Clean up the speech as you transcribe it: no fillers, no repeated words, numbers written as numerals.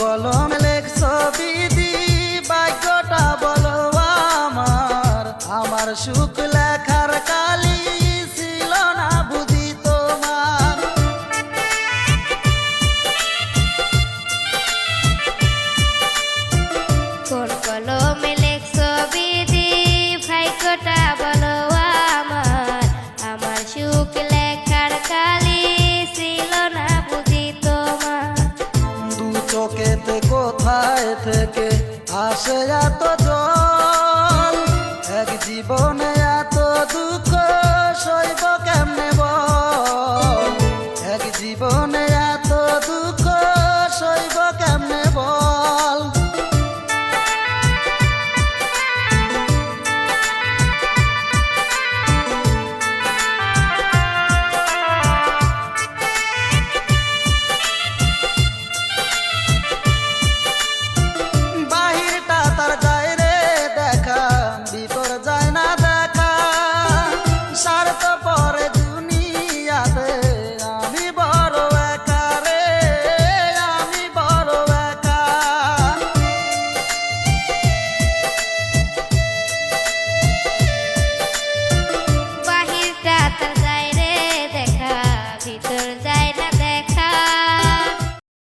কলম লেখছো বিধি ভাগ্যটা বলো আমার। আমার সুখ লেখার কালি ছিল না বুঝি তোমার। কোন কলমে লেখছো বিধি ভাগ্যটা বলো আমার। আমার সুখ লেখার কালি ছিল না বুঝি তোমার। দু চোখেতে কোথায় থেকে আসে এত জল, এক জীবন